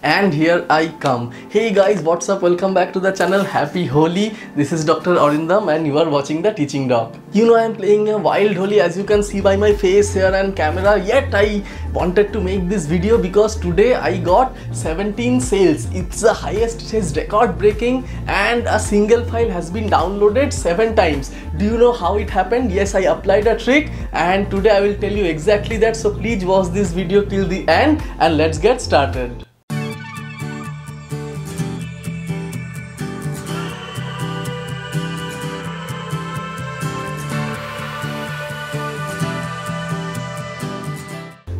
And here I come. Hey guys, what's up? Welcome back to the channel. Happy Holi. This is Dr. Arindam and you are watching the teaching doc. You know I am playing a wild Holi, as you can see by my face here and camera. Yet I wanted to make this video because today I got 17 sales. It's the highest, it is record breaking, and a single file has been downloaded 7 times. Do you know how it happened? Yes, I applied a trick and today I will tell you exactly that. So please watch this video till the end and let's get started.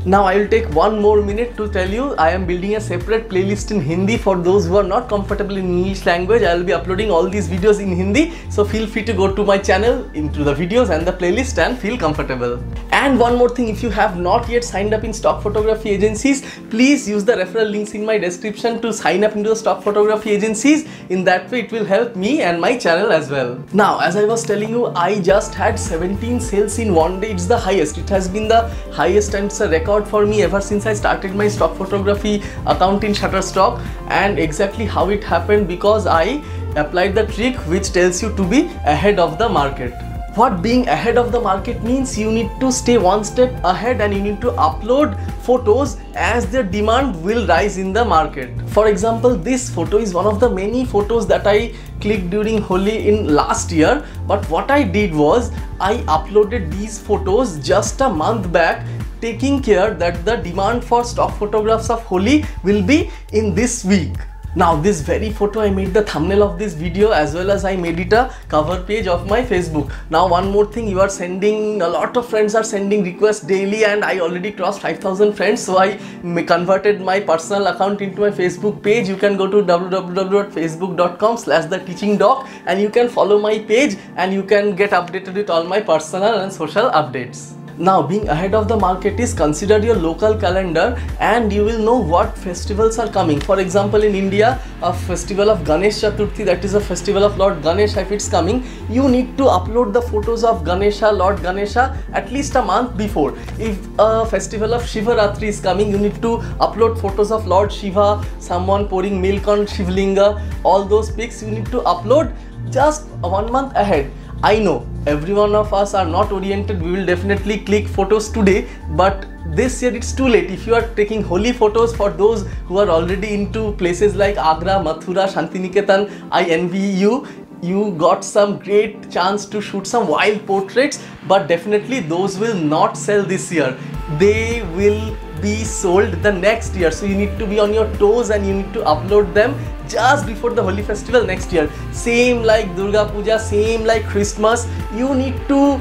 Now I will take 1 more minute to tell you I am building a separate playlist in Hindi for those who are not comfortable in English language. I will be uploading all these videos in Hindi, so feel free to go to my channel, into the videos and the playlist and feel comfortable. And one more thing, if you have not yet signed up in stock photography agencies, please use the referral links in my description to sign up into the stock photography agencies. In that way it will help me and my channel as well. Now as I was telling you, I just had 17 sales in one day. It's the highest. It has been the highest and it's a record for me ever since I started my stock photography account in Shutterstock. And exactly how it happened, because I applied the trick which tells you to be ahead of the market. What being ahead of the market means, you need to stay one step ahead and you need to upload photos as their demand will rise in the market. For example, this photo is one of the many photos that I clicked during Holi in last year. But what I did was I uploaded these photos just a month back, taking care that the demand for stock photographs of Holi will be in this week. Now this very photo, I made the thumbnail of this video as well as I made it a cover page of my Facebook. Now one more thing, you are sending, a lot of friends are sending requests daily and I already crossed 5,000 friends. So I converted my personal account into my Facebook page. You can go to www.facebook.com/theteachingdoc and you can follow my page and you can get updated with all my personal and social updates. Now being ahead of the market is, consider your local calendar and you will know what festivals are coming. For example, in India, a festival of Ganesh Chaturthi, that is a festival of Lord Ganesh, if it's coming, you need to upload the photos of Ganesha, Lord Ganesha at least a month before. If a festival of Shivaratri is coming, you need to upload photos of Lord Shiva, someone pouring milk on Shivlinga, all those pics you need to upload just 1 month ahead. I know every one of us are not oriented, we will definitely click photos today, but this year it's too late. If you are taking Holi photos, for those who are already into places like Agra, Mathura, Shantiniketan, I envy you. You got some great chance to shoot some wild portraits, but definitely those will not sell this year. They will be sold the next year, so you need to be on your toes and you need to upload them just before the Holi festival next year. Same like Durga Puja, same like Christmas, you need to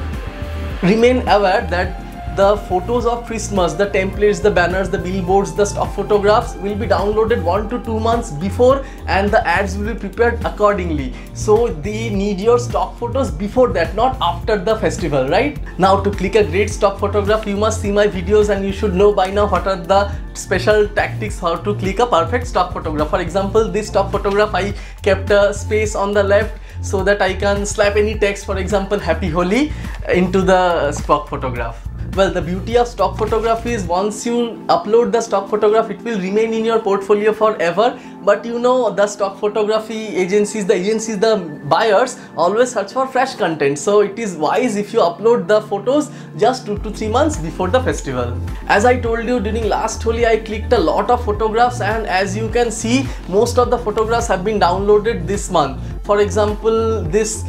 remain aware that the photos of Christmas, the templates, the banners, the billboards, the stock photographs will be downloaded 1 to 2 months before and the ads will be prepared accordingly. So they need your stock photos before that, not after the festival, right? Now to click a great stock photograph, you must see my videos and you should know by now what are the special tactics how to click a perfect stock photograph. For example, this stock photograph, I kept a space on the left so that I can slap any text, for example Happy Holi, into the stock photograph. Well, the beauty of stock photography is once you upload the stock photograph, it will remain in your portfolio forever. But you know, the stock photography agencies, the buyers always search for fresh content. So it is wise if you upload the photos just 2 to 3 months before the festival. As I told you, during last Holi, I clicked a lot of photographs and as you can see, most of the photographs have been downloaded this month. For example, this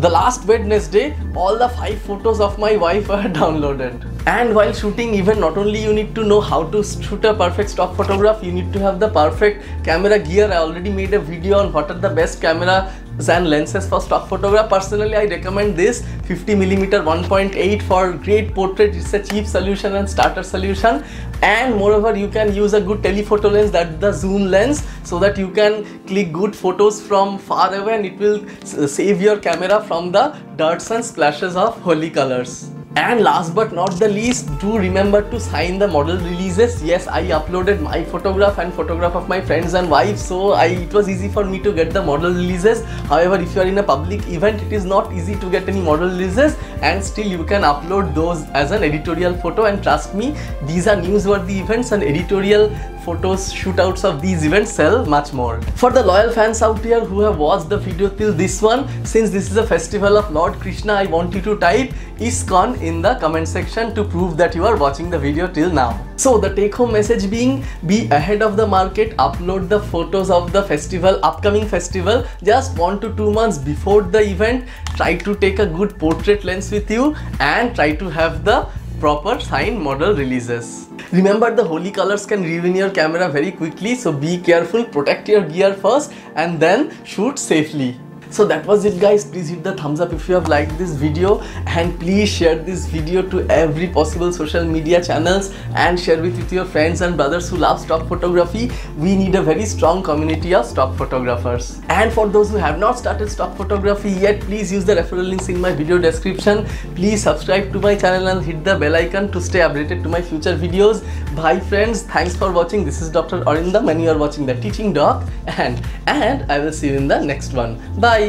the last Wednesday, all the 5 photos of my wife were downloaded. And while shooting, even not only you need to know how to shoot a perfect stock photograph, you need to have the perfect camera gear. I already made a video on what are the best cameras and lenses for stock photograph. Personally, I recommend this 50mm 1.8 for great portrait. It's a cheap solution and starter solution. And moreover, you can use a good telephoto lens, that's the zoom lens, so that you can click good photos from far away and it will save your camera from the darts and splashes of Holi colors. And last but not the least, do remember to sign the model releases. Yes, I uploaded my photograph and photograph of my friends and wife, so it was easy for me to get the model releases. However, if you are in a public event, it is not easy to get any model releases, and still you can upload those as an editorial photo. And trust me, these are newsworthy events and editorial photos, shootouts of these events sell much more. For the loyal fans out here who have watched the video till this one, since this is a festival of Lord Krishna, I want you to type ISKCON in the comment section to prove that you are watching the video till now. So the take home message being, be ahead of the market, upload the photos of the festival, upcoming festival, just 1 to 2 months before the event. Try to take a good portrait lens with you and try to have the proper signed model releases. Remember, the Holi colors can ruin your camera very quickly, so be careful, protect your gear first and then shoot safely. So that was it guys. Please hit the thumbs up if you have liked this video, and please share this video to every possible social media channels and share with your friends and brothers who love stock photography. We need a very strong community of stock photographers. And for those who have not started stock photography yet, please use the referral links in my video description. Please subscribe to my channel and hit the bell icon to stay updated to my future videos. Bye friends, thanks for watching. This is Dr. Arindam and you are watching The Teaching Doc, and I will see you in the next one. Bye.